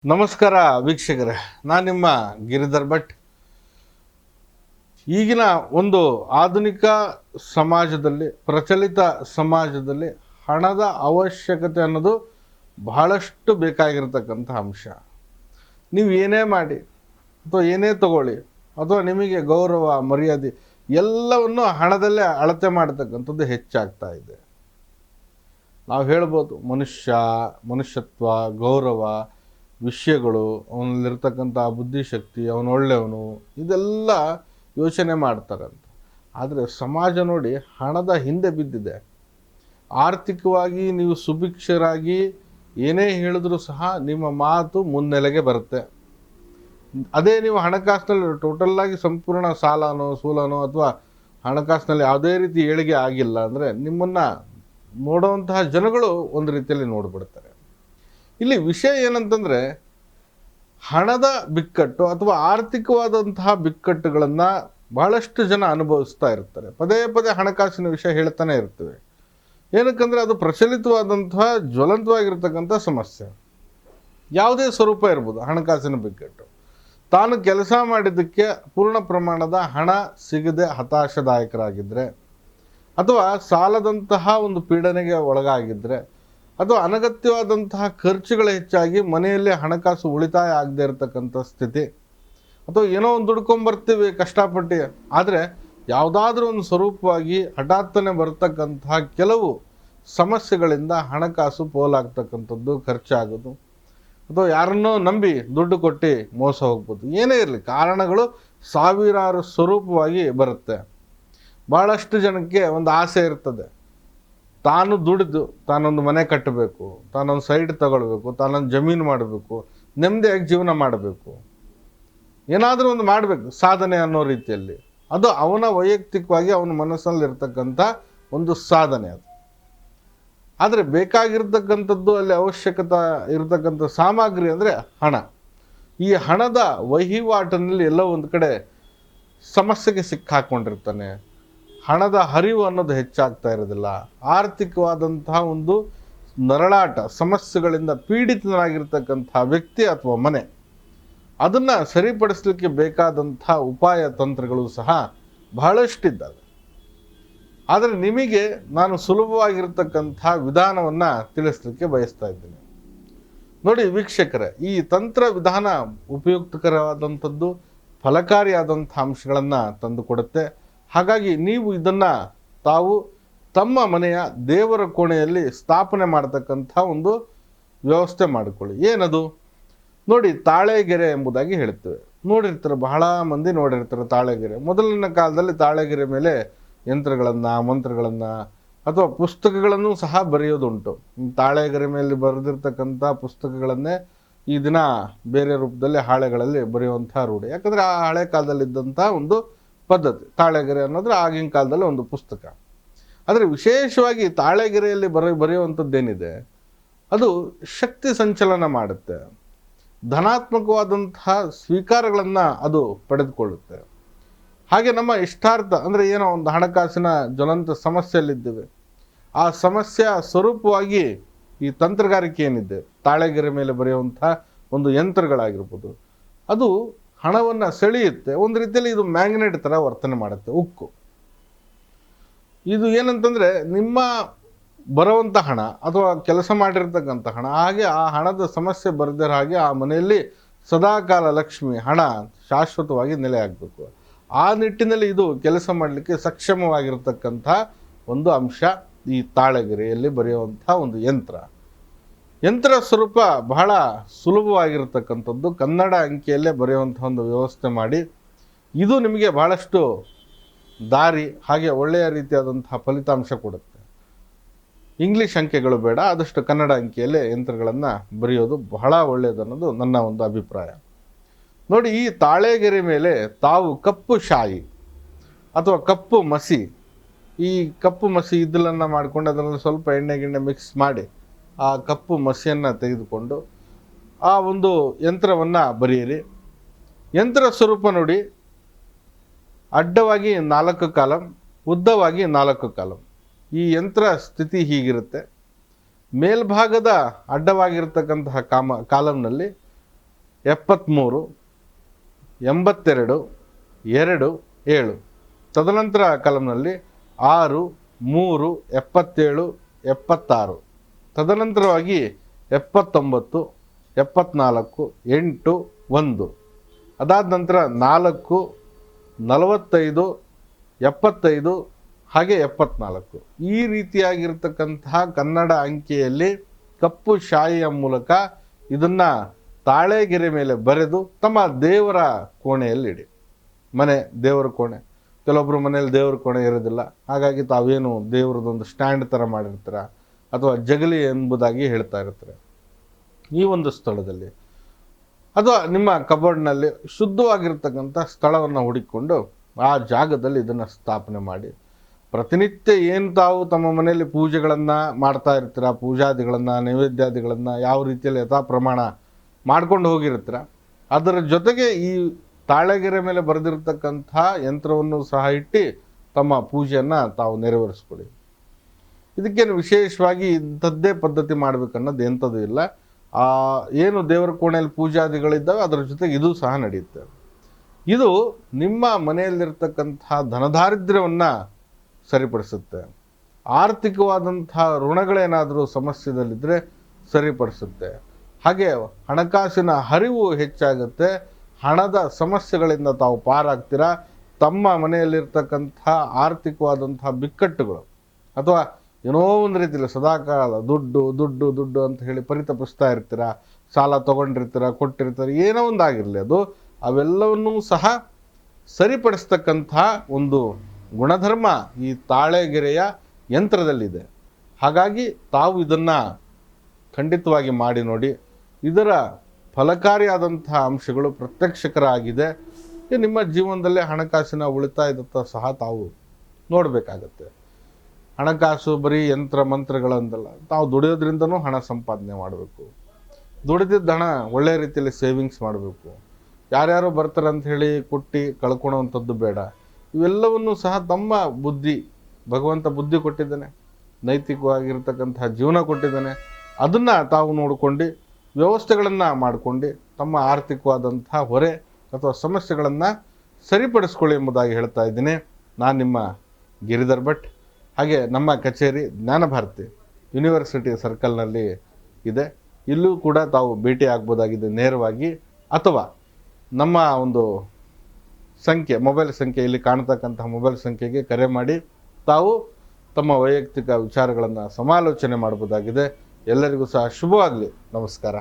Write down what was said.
ನಮಸ್ಕಾರ ವೀಕ್ಷಕರೇ, ನಾನು ನಿಮ್ಮ ಗಿರಿಧರ್ ಭಟ್. ಈಗಿನ ಒಂದು ಆಧುನಿಕ ಸಮಾಜದಲ್ಲಿ, ಪ್ರಚಲಿತ ಸಮಾಜದಲ್ಲಿ ಹಣದ ಅವಶ್ಯಕತೆ ಅನ್ನೋದು ಬಹಳಷ್ಟು ಬೇಕಾಗಿರ್ತಕ್ಕಂಥ ಅಂಶ. ನೀವು ಏನೇ ಮಾಡಿ ಅಥವಾ ಏನೇ ತಗೊಳ್ಳಿ ಅಥವಾ ನಿಮಗೆ ಗೌರವ ಮರ್ಯಾದೆ ಎಲ್ಲವನ್ನು ಹಣದಲ್ಲೇ ಅಳತೆ ಮಾಡ್ತಕ್ಕಂಥದ್ದು ಹೆಚ್ಚಾಗ್ತಾ ಇದೆ. ನಾವು ಹೇಳ್ಬೋದು ಮನುಷ್ಯತ್ವ, ಗೌರವ, ವಿಷಯಗಳು, ಅವನಲ್ಲಿರ್ತಕ್ಕಂಥ ಬುದ್ಧಿಶಕ್ತಿ, ಅವನು ಒಳ್ಳೆಯವನು, ಇದೆಲ್ಲ ಯೋಚನೆ ಮಾಡ್ತಾರಂತ. ಆದರೆ ಸಮಾಜ ನೋಡಿ ಹಣದ ಹಿಂದೆ ಬಿದ್ದಿದೆ. ಆರ್ಥಿಕವಾಗಿ ನೀವು ಸುಭಿಕ್ಷರಾಗಿ ಏನೇ ಹೇಳಿದ್ರೂ ಸಹ ನಿಮ್ಮ ಮಾತು ಮುನ್ನೆಲೆಗೆ ಬರುತ್ತೆ. ಅದೇ ನೀವು ಹಣಕಾಸಿನಲ್ಲಿ ಟೋಟಲ್ಲಾಗಿ ಸಂಪೂರ್ಣ ಸಾಲನೋ ಸೂಲನೋ ಅಥವಾ ಹಣಕಾಸಿನಲ್ಲಿ ಯಾವುದೇ ರೀತಿ ಏಳಿಗೆ ಆಗಿಲ್ಲ ಅಂದರೆ ನಿಮ್ಮನ್ನು ನೋಡುವಂತಹ ಜನಗಳು ಒಂದು ರೀತಿಯಲ್ಲಿ ನೋಡಿಬಿಡ್ತಾರೆ. ಇಲ್ಲಿ ವಿಷಯ ಏನಂತಂದರೆ, ಹಣದ ಬಿಕ್ಕಟ್ಟು ಅಥವಾ ಆರ್ಥಿಕವಾದಂತಹ ಬಿಕ್ಕಟ್ಟುಗಳನ್ನು ಬಹಳಷ್ಟು ಜನ ಅನುಭವಿಸ್ತಾ ಇರ್ತಾರೆ. ಪದೇ ಪದೇ ಹಣಕಾಸಿನ ವಿಷಯ ಹೇಳ್ತಾನೆ ಇರ್ತೇವೆ. ಏನಕ್ಕಂದರೆ ಅದು ಪ್ರಚಲಿತವಾದಂತಹ ಜ್ವಲಂತವಾಗಿರ್ತಕ್ಕಂಥ ಸಮಸ್ಯೆ. ಯಾವುದೇ ಸ್ವರೂಪ ಇರ್ಬೋದು ಹಣಕಾಸಿನ ಬಿಕ್ಕಟ್ಟು. ತಾನು ಕೆಲಸ ಮಾಡಿದ್ದಕ್ಕೆ ಪೂರ್ಣ ಪ್ರಮಾಣದ ಹಣ ಸಿಗದೆ ಹತಾಶದಾಯಕರಾಗಿದ್ದರೆ, ಅಥವಾ ಸಾಲದಂತಹ ಒಂದು ಪೀಡನೆಗೆ ಒಳಗಾಗಿದ್ದರೆ, ಅಥವಾ ಅನಗತ್ಯವಾದಂತಹ ಖರ್ಚುಗಳು ಹೆಚ್ಚಾಗಿ ಮನೆಯಲ್ಲಿ ಹಣಕಾಸು ಉಳಿತಾಯ ಆಗದೆ ಇರತಕ್ಕಂಥ ಸ್ಥಿತಿ, ಅಥವಾ ಏನೋ ಒಂದು ದುಡ್ಕೊಂಬರ್ತೀವಿ ಕಷ್ಟಪಟ್ಟು, ಆದರೆ ಯಾವುದಾದ್ರೂ ಒಂದು ಸ್ವರೂಪವಾಗಿ ಹಠಾತ್ತನೆ ಬರ್ತಕ್ಕಂತಹ ಕೆಲವು ಸಮಸ್ಯೆಗಳಿಂದ ಹಣಕಾಸು ಪೋಲಾಗ್ತಕ್ಕಂಥದ್ದು, ಖರ್ಚಾಗೋದು, ಅಥವಾ ಯಾರನ್ನೋ ನಂಬಿ ದುಡ್ಡು ಕೊಟ್ಟು ಮೋಸ ಹೋಗ್ಬೋದು. ಏನೇ ಇರಲಿ, ಕಾರಣಗಳು ಸಾವಿರಾರು ಸ್ವರೂಪವಾಗಿ ಬರುತ್ತೆ. ಭಾಳಷ್ಟು ಜನಕ್ಕೆ ಒಂದು ಆಸೆ ಇರ್ತದೆ, ತಾನು ದುಡಿದು ತಾನೊಂದು ಮನೆ ಕಟ್ಟಬೇಕು, ತಾನೊಂದು ಸೈಟ್ ತಗೊಳ್ಬೇಕು, ತಾನೊಂದು ಜಮೀನು ಮಾಡಬೇಕು, ನೆಮ್ಮದಿಯಾಗಿ ಜೀವನ ಮಾಡಬೇಕು, ಏನಾದರೂ ಒಂದು ಮಾಡಬೇಕು ಸಾಧನೆ ಅನ್ನೋ ರೀತಿಯಲ್ಲಿ. ಅದು ಅವನ ವೈಯಕ್ತಿಕವಾಗಿ ಅವನ ಮನಸ್ಸಲ್ಲಿರ್ತಕ್ಕಂಥ ಒಂದು ಸಾಧನೆ ಅದು. ಆದರೆ ಬೇಕಾಗಿರ್ತಕ್ಕಂಥದ್ದು, ಅಲ್ಲಿ ಅವಶ್ಯಕತೆ ಇರತಕ್ಕಂಥ ಸಾಮಗ್ರಿ ಅಂದರೆ ಹಣ. ಈ ಹಣದ ವಹಿವಾಟಿನಲ್ಲಿ ಎಲ್ಲೋ ಒಂದು ಕಡೆ ಸಮಸ್ಯೆಗೆ ಸಿಕ್ಕಾಕೊಂಡಿರ್ತಾನೆ. ಹಣದ ಹರಿವು ಅನ್ನೋದು ಹೆಚ್ಚಾಗ್ತಾ ಇರೋದಿಲ್ಲ. ಆರ್ಥಿಕವಾದಂತಹ ಒಂದು ನರಳಾಟ, ಸಮಸ್ಯೆಗಳಿಂದ ಪೀಡಿತನಾಗಿರ್ತಕ್ಕಂಥ ವ್ಯಕ್ತಿ ಅಥವಾ ಮನೆ, ಅದನ್ನು ಸರಿಪಡಿಸಲಿಕ್ಕೆ ಬೇಕಾದಂಥ ಉಪಾಯ ತಂತ್ರಗಳು ಸಹ ಬಹಳಷ್ಟಿದ್ದಾವೆ. ಆದರೆ ನಿಮಗೆ ನಾನು ಸುಲಭವಾಗಿರ್ತಕ್ಕಂಥ ವಿಧಾನವನ್ನು ತಿಳಿಸ್ಲಿಕ್ಕೆ ಬಯಸ್ತಾ ಇದ್ದೀನಿ. ನೋಡಿ ವೀಕ್ಷಕರೇ, ಈ ತಂತ್ರ ವಿಧಾನ ಉಪಯುಕ್ತಕರವಾದಂಥದ್ದು, ಫಲಕಾರಿಯಾದಂಥ ಅಂಶಗಳನ್ನು ತಂದುಕೊಡುತ್ತೆ. ಹಾಗಾಗಿ ನೀವು ಇದನ್ನು ತಾವು ತಮ್ಮ ಮನೆಯ ದೇವರ ಕೋಣೆಯಲ್ಲಿ ಸ್ಥಾಪನೆ ಮಾಡತಕ್ಕಂಥ ಒಂದು ವ್ಯವಸ್ಥೆ ಮಾಡಿಕೊಳ್ಳಿ. ಏನದು ನೋಡಿ, ತಾಳೆಗೆರೆ ಎಂಬುದಾಗಿ ಹೇಳ್ತೇವೆ. ನೋಡಿರ್ತಾರೆ, ಬಹಳ ಮಂದಿ ನೋಡಿರ್ತಾರೆ ತಾಳೆಗೆರೆ. ಮೊದಲಿನ ಕಾಲದಲ್ಲಿ ತಾಳೆಗೆರೆ ಮೇಲೆ ಯಂತ್ರಗಳನ್ನು, ಮಂತ್ರಗಳನ್ನು ಅಥವಾ ಪುಸ್ತಕಗಳನ್ನು ಸಹ ಬರೆಯೋದುಂಟು. ತಾಳೆಗೆರೆ ಮೇಲೆ ಬರೆದಿರ್ತಕ್ಕಂಥ ಪುಸ್ತಕಗಳನ್ನೇ ಈ ದಿನ ಬೇರೆ ರೂಪದಲ್ಲಿ ಹಾಳೆಗಳಲ್ಲಿ ಬರೆಯುವಂಥ ರೂಢಿ. ಯಾಕಂದರೆ ಆ ಹಳೆ ಕಾಲದಲ್ಲಿದ್ದಂಥ ಒಂದು ಪದ್ಧತಿ. ತಾಳೆಗೆರೆ ಅನ್ನೋದ್ರೆ ಆಗಿನ ಕಾಲದಲ್ಲಿ ಒಂದು ಪುಸ್ತಕ. ಆದರೆ ವಿಶೇಷವಾಗಿ ತಾಳೆಗೆರೆಯಲ್ಲಿ ಬರೆಯುವಂಥದ್ದೇನಿದೆ, ಅದು ಶಕ್ತಿ ಸಂಚಲನ ಮಾಡುತ್ತೆ, ಧನಾತ್ಮಕವಾದಂತಹ ಸ್ವೀಕಾರಗಳನ್ನು ಅದು ಪಡೆದುಕೊಳ್ಳುತ್ತೆ. ಹಾಗೆ ನಮ್ಮ ಇಷ್ಟಾರ್ಥ ಅಂದರೆ ಏನೋ ಒಂದು ಹಣಕಾಸಿನ ಜ್ವಲಂತ ಸಮಸ್ಯೆಯಲ್ಲಿದ್ದೇವೆ, ಆ ಸಮಸ್ಯೆಯ ಸ್ವರೂಪವಾಗಿ ಈ ತಂತ್ರಗಾರಿಕೆ ಏನಿದೆ, ತಾಳೆಗೆರೆ ಮೇಲೆ ಬರೆಯುವಂಥ ಒಂದು ಯಂತ್ರಗಳಾಗಿರ್ಬೋದು, ಅದು ಹಣವನ್ನು ಸೆಳೆಯುತ್ತೆ. ಒಂದು ರೀತಿಯಲ್ಲಿ ಇದು ಮ್ಯಾಗ್ನೆಟ್ ಥರ ವರ್ತನೆ ಮಾಡುತ್ತೆ, ಉಕ್ಕು. ಇದು ಏನಂತಂದರೆ, ನಿಮ್ಮ ಬರುವಂಥ ಹಣ ಅಥವಾ ಕೆಲಸ ಮಾಡಿರ್ತಕ್ಕಂಥ ಹಣ, ಹಾಗೆ ಆ ಹಣದ ಸಮಸ್ಯೆ ಬರದಿರೋ ಹಾಗೆ ಆ ಮನೆಯಲ್ಲಿ ಸದಾಕಾಲ ಲಕ್ಷ್ಮಿ, ಹಣ ಶಾಶ್ವತವಾಗಿ ನೆಲೆ ಆಗಬೇಕು. ಆ ನಿಟ್ಟಿನಲ್ಲಿ ಇದು ಕೆಲಸ ಮಾಡಲಿಕ್ಕೆ ಸಕ್ಷಮವಾಗಿರ್ತಕ್ಕಂಥ ಒಂದು ಅಂಶ ಈ ತಾಳೆಗೆರೆಯಲ್ಲಿ ಬರೆಯುವಂಥ ಒಂದು ಯಂತ್ರ ಸ್ವರೂಪ ಬಹಳ ಸುಲಭವಾಗಿರ್ತಕ್ಕಂಥದ್ದು. ಕನ್ನಡ ಅಂಕಿಯಲ್ಲೇ ಬರೆಯುವಂಥ ಒಂದು ವ್ಯವಸ್ಥೆ ಮಾಡಿ, ಇದು ನಿಮಗೆ ಬಹಳಷ್ಟು ದಾರಿ, ಹಾಗೆ ಒಳ್ಳೆಯ ರೀತಿಯಾದಂತಹ ಫಲಿತಾಂಶ ಕೊಡುತ್ತೆ. ಇಂಗ್ಲೀಷ್ ಅಂಕೆಗಳು ಬೇಡ, ಆದಷ್ಟು ಕನ್ನಡ ಅಂಕಿಯಲ್ಲೇ ಯಂತ್ರಗಳನ್ನು ಬರೆಯೋದು ಬಹಳ ಒಳ್ಳೆಯದು ಅನ್ನೋದು ನನ್ನ ಒಂದು ಅಭಿಪ್ರಾಯ. ನೋಡಿ, ಈ ತಾಳೆಗೆರೆ ಮೇಲೆ ತಾವು ಕಪ್ಪು ಶಾಯಿ ಅಥವಾ ಕಪ್ಪು ಮಸಿ, ಈ ಕಪ್ಪು ಮಸಿ ಇದ್ದಲನ್ನು ಮಾಡಿಕೊಂಡು ಅದರಲ್ಲಿ ಸ್ವಲ್ಪ ಎಣ್ಣೆ ಮಿಕ್ಸ್ ಮಾಡಿ ಆ ಕಪ್ಪು ಮಸಿಯನ್ನು ತೆಗೆದುಕೊಂಡು ಆ ಒಂದು ಯಂತ್ರವನ್ನು ಬರೆಯಿರಿ. ಯಂತ್ರ ಸ್ವರೂಪ ನೋಡಿ, ಅಡ್ಡವಾಗಿ 4 ಕಾಲಮ್, ಉದ್ದವಾಗಿ 4 ಕಾಲಮ್. ಈ ಯಂತ್ರ ಸ್ಥಿತಿ ಹೀಗಿರುತ್ತೆ. ಮೇಲ್ಭಾಗದ ಅಡ್ಡವಾಗಿರ್ತಕ್ಕಂತಹ ಕಾಲಮ್ನಲ್ಲಿ 73 82 2 7. ತದನಂತರ ಕಾಲಮ್ನಲ್ಲಿ 6 3 77 76. ತದನಂತರವಾಗಿ 79 74 8 1. ಅದಾದ ನಂತರ 4 45 75 ಹಾಗೆ 74. ಈ ರೀತಿಯಾಗಿರ್ತಕ್ಕಂತಹ ಕನ್ನಡ ಅಂಕಿಯಲ್ಲಿ ಕಪ್ಪು ಶಾಯಿಯ ಮೂಲಕ ಇದನ್ನು ತಾಳೆಗೆರೆ ಮೇಲೆ ಬರೆದು ತಮ್ಮ ದೇವರ ಕೋಣೆಯಲ್ಲಿಡಿ. ಮನೆ ದೇವರ ಕೋಣೆ, ಕೆಲವೊಬ್ಬರು ಮನೇಲಿ ದೇವರ ಕೋಣೆ ಇರೋದಿಲ್ಲ, ಹಾಗಾಗಿ ತಾವೇನು ದೇವರದೊಂದು ಸ್ಟ್ಯಾಂಡ್ ಥರ ಮಾಡಿರ್ತೀರ ಅಥವಾ ಜಗಲಿ ಎಂಬುದಾಗಿ ಹೇಳ್ತಾ ಇರ್ತಾರೆ. ಈ ಒಂದು ಸ್ಥಳದಲ್ಲಿ ಅಥವಾ ನಿಮ್ಮ ಕಬೋರ್ಡ್ನಲ್ಲಿ ಶುದ್ಧವಾಗಿರ್ತಕ್ಕಂಥ ಸ್ಥಳವನ್ನು ಹುಡುಕಿಕೊಂಡು ಆ ಜಾಗದಲ್ಲಿ ಇದನ್ನು ಸ್ಥಾಪನೆ ಮಾಡಿ ಪ್ರತಿನಿತ್ಯ ಏನು ತಾವು ತಮ್ಮ ಮನೆಯಲ್ಲಿ ಪೂಜೆಗಳನ್ನು ಮಾಡ್ತಾ ಇರ್ತೀರ, ಪೂಜಾದಿಗಳನ್ನು ನೈವೇದ್ಯಾದಿಗಳನ್ನು ಯಾವ ರೀತಿಯಲ್ಲಿ ಯಥಾ ಪ್ರಮಾಣ ಮಾಡ್ಕೊಂಡು ಹೋಗಿರ್ತೀರ, ಅದರ ಜೊತೆಗೆ ಈ ತಾಳೆಗೆರೆ ಮೇಲೆ ಬರೆದಿರ್ತಕ್ಕಂಥ ಯಂತ್ರವನ್ನು ಸಹ ಇಟ್ಟು ತಮ್ಮ ಪೂಜೆಯನ್ನು ತಾವು ನೆರವೇರಿಸ್ಕೊಡಿ. ಇದಕ್ಕೇನು ವಿಶೇಷವಾಗಿ ಇಂಥದ್ದೇ ಪದ್ಧತಿ ಮಾಡಬೇಕನ್ನೋದು ಎಂಥದ್ದು ಇಲ್ಲ. ಏನು ದೇವರ ಕೋಣೆಯಲ್ಲಿ ಪೂಜಾದಿಗಳಿದ್ದಾವೆ ಅದರ ಜೊತೆಗೆ ಇದು ಸಹ ನಡೆಯುತ್ತೆ. ಇದು ನಿಮ್ಮ ಮನೆಯಲ್ಲಿರ್ತಕ್ಕಂಥ ಧನದಾರಿದ್ರ್ಯವನ್ನು ಸರಿಪಡಿಸುತ್ತೆ. ಆರ್ಥಿಕವಾದಂಥ ಋಣಗಳೇನಾದರೂ ಸಮಸ್ಯೆದಲ್ಲಿದ್ದರೆ ಸರಿಪಡಿಸುತ್ತೆ. ಹಾಗೆ ಹಣಕಾಸಿನ ಹರಿವು ಹೆಚ್ಚಾಗುತ್ತೆ. ಹಣದ ಸಮಸ್ಯೆಗಳಿಂದ ತಾವು ಪಾರಾಗ್ತೀರ. ತಮ್ಮ ಮನೆಯಲ್ಲಿರ್ತಕ್ಕಂಥ ಆರ್ಥಿಕವಾದಂಥ ಬಿಕ್ಕಟ್ಟುಗಳು ಅಥವಾ ಏನೋ ಒಂದು ರೀತಿಯಲ್ಲಿ ಸದಾಕಾಲ ದುಡ್ಡು ದುಡ್ಡು ದುಡ್ಡು ಅಂತ ಹೇಳಿ ಪರಿತಪಿಸ್ತಾ ಇರ್ತೀರ, ಸಾಲ ತೊಗೊಂಡಿರ್ತೀರ, ಕೊಟ್ಟಿರ್ತೀರ, ಏನೋ ಒಂದಾಗಿರಲಿ, ಅದು ಅವೆಲ್ಲವನ್ನೂ ಸಹ ಸರಿಪಡಿಸ್ತಕ್ಕಂಥ ಒಂದು ಗುಣಧರ್ಮ ಈ ತಾಳೆಗೆರೆಯ ಯಂತ್ರದಲ್ಲಿದೆ. ಹಾಗಾಗಿ ತಾವು ಇದನ್ನು ಖಂಡಿತವಾಗಿ ಮಾಡಿ ನೋಡಿ. ಇದರ ಫಲಕಾರಿಯಾದಂಥ ಅಂಶಗಳು ಪ್ರತ್ಯಕ್ಷಕರಾಗಿದೆ. ನಿಮ್ಮ ಜೀವನದಲ್ಲಿ ಹಣಕಾಸಿನ ಉಳಿತಾಯದತ್ತ ಸಹ ತಾವು ನೋಡಬೇಕಾಗತ್ತೆ. ಹಣಕಾಸು ಬರೀ ಯಂತ್ರ ಮಂತ್ರಗಳಂದಲ್ಲ, ತಾವು ದುಡಿಯೋದ್ರಿಂದನೂ ಹಣ ಸಂಪಾದನೆ ಮಾಡಬೇಕು. ದುಡಿದಿದ್ದ ಹಣ ಒಳ್ಳೆಯ ರೀತಿಯಲ್ಲಿ ಸೇವಿಂಗ್ಸ್ ಮಾಡಬೇಕು. ಯಾರ್ಯಾರು ಬರ್ತಾರೆ ಅಂತ ಹೇಳಿ ಕೊಟ್ಟು ಕಳ್ಕೊಳೋವಂಥದ್ದು ಬೇಡ. ಇವೆಲ್ಲವನ್ನೂ ಸಹ ತಮ್ಮ ಬುದ್ಧಿ, ಭಗವಂತ ಬುದ್ಧಿ ಕೊಟ್ಟಿದ್ದಾನೆ, ನೈತಿಕವಾಗಿರ್ತಕ್ಕಂತಹ ಜೀವನ ಕೊಟ್ಟಿದ್ದಾನೆ, ಅದನ್ನು ತಾವು ನೋಡಿಕೊಂಡು ವ್ಯವಸ್ಥೆಗಳನ್ನು ಮಾಡಿಕೊಂಡು ತಮ್ಮ ಆರ್ಥಿಕವಾದಂಥ ಹೊರೆ ಅಥವಾ ಸಮಸ್ಯೆಗಳನ್ನು ಸರಿಪಡಿಸ್ಕೊಳ್ಳಿ ಎಂಬುದಾಗಿ ಹೇಳ್ತಾ ಇದ್ದೀನಿ. ನಾನು ನಿಮ್ಮ ಗಿರಿಧರ್ ಭಟ್. ಹಾಗೆ ನಮ್ಮ ಕಚೇರಿ ಜ್ಞಾನಭಾರತಿ ಯೂನಿವರ್ಸಿಟಿ ಸರ್ಕಲ್ನಲ್ಲಿ ಇದೆ. ಇಲ್ಲೂ ಕೂಡ ತಾವು ಭೇಟಿ ಆಗ್ಬೋದಾಗಿದೆ ನೇರವಾಗಿ, ಅಥವಾ ನಮ್ಮ ಒಂದು ಸಂಖ್ಯೆ, ಮೊಬೈಲ್ ಸಂಖ್ಯೆ, ಇಲ್ಲಿ ಕಾಣ್ತಕ್ಕಂತಹ ಮೊಬೈಲ್ ಸಂಖ್ಯೆಗೆ ಕರೆ ಮಾಡಿ ತಾವು ತಮ್ಮ ವೈಯಕ್ತಿಕ ವಿಚಾರಗಳನ್ನು ಸಮಾಲೋಚನೆ ಮಾಡ್ಬೋದಾಗಿದೆ. ಎಲ್ಲರಿಗೂ ಸಹ ಶುಭವಾಗಲಿ. ನಮಸ್ಕಾರ.